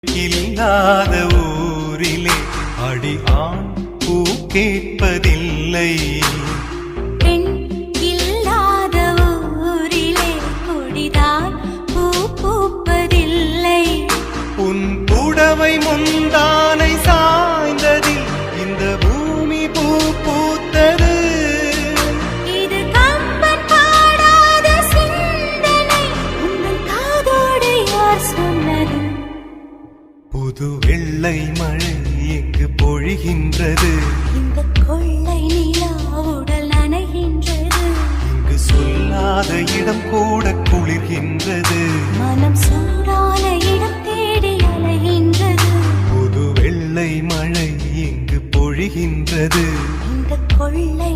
இல்லாத ஊரிலே அடி ஆண் பூ கேட்பதில்லை. பெண் இல்லாத ஊரிலே கொடிதான் பூ பூப்பதில்லை. உன் புடவை முந்தானை சாய்ந்ததில் இந்த பூமி பூ பூத்தது. இது கம்பன் பாடாத சிந்தனை, உங்கள் காதோடு யார் சொன்னது? புது வெள்ளை மழை எங்கு பொழிகின்றது. இந்த கொள்ளை நிலா உடல் நனைகின்றது. இங்கு சொல்லாத இடம் கூட குளிர்கின்றது. மனம் சூடான இடம் தேடி அலைகின்றது. புது வெள்ளை மழை எங்கு பொழிகின்றது. இந்த கொள்ளை